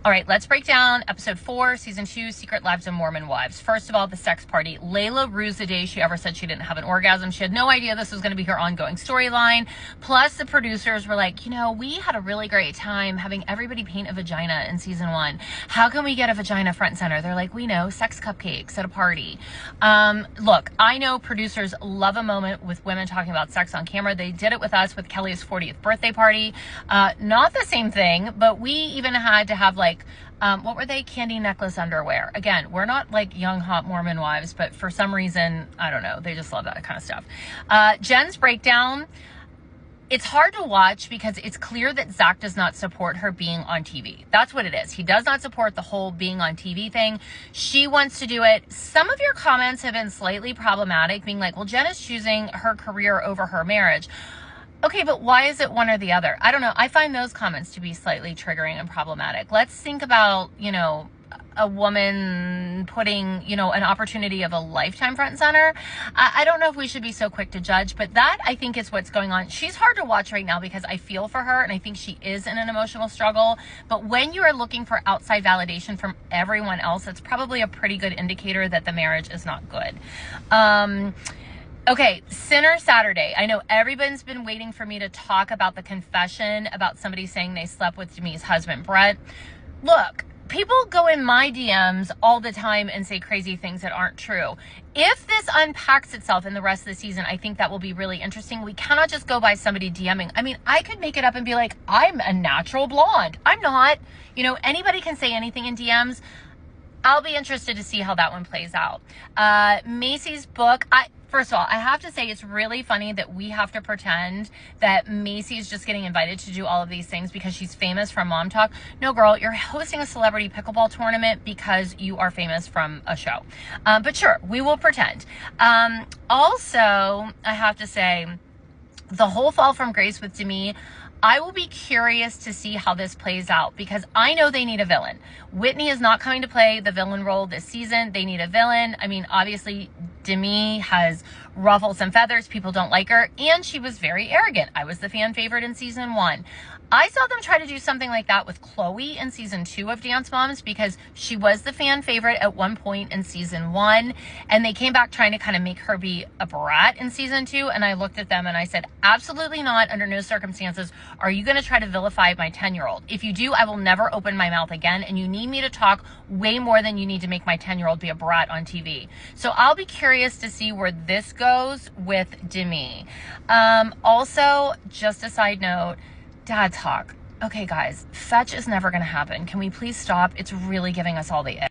All right, let's break down episode 4, season 2, Secret Lives of Mormon Wives. First of all, the sex party. Layla rues the day she ever said she didn't have an orgasm. She had no idea this was going to be her ongoing storyline. Plus, the producers were like, we had a really great time having everybody paint a vagina in season 1. How can we get a vagina front and center? They're like, we know, sex cupcakes at a party. Look, I know producers love a moment with women talking about sex on camera. They did it with us with Kelly's 40th birthday party. Not the same thing, but we even had to have what were they? Candy necklace underwear. Again, we're not like young, hot Mormon wives, but for some reason, I don't know, they just love that kind of stuff. Jen's breakdown. It's hard to watch because it's clear that Zach does not support her being on TV. That's what it is. He does not support the whole being on TV thing. She wants to do it. Some of your comments have been slightly problematic, being like, well, Jen is choosing her career over her marriage. Okay, but why is it one or the other? I don't know. I find those comments to be slightly triggering and problematic. Let's think about, a woman putting, an opportunity of a lifetime front and center. I don't know if we should be so quick to judge, but that I think is what's going on. She's hard to watch right now because I feel for her and I think she is in an emotional struggle. But when you are looking for outside validation from everyone else, it's probably a pretty good indicator that the marriage is not good. Okay, Sinner Saturday. I know everyone's been waiting for me to talk about the confession about somebody saying they slept with Demi's husband, Brett. Look, people go in my DMs all the time and say crazy things that aren't true. If this unpacks itself in the rest of the season, I think that will be really interesting. We cannot just go by somebody DMing. I mean, I could make it up and be like, I'm a natural blonde. I'm not. Anybody can say anything in DMs. I'll be interested to see how that one plays out. Macy's book. First of all, I have to say it's really funny that we have to pretend that Macy is just getting invited to do all of these things because she's famous from Mom Talk. No, girl, you're hosting a celebrity pickleball tournament because you are famous from a show. But sure, we will pretend. Also, I have to say, the whole fall from grace with Demi, I will be curious to see how this plays out because I know they need a villain. Whitney is not coming to play the villain role this season. They need a villain. I mean, obviously, Demi has ruffled some feathers. People don't like her. And she was very arrogant. I was the fan favorite in season 1. I saw them try to do something like that with Chloe in season 2 of Dance Moms because she was the fan favorite at one point in season 1. And they came back trying to kind of make her be a brat in season 2. And I looked at them and I said, absolutely not. Under no circumstances are you going to try to vilify my 10-year-old. If you do, I will never open my mouth again. And you need me to talk way more than you need to make my 10-year-old be a brat on TV. So I'll be curious to see where this goes with Demi. Also, just a side note, dad talk. Okay, guys, fetch is never going to happen. Can we please stop? It's really giving us all the ick.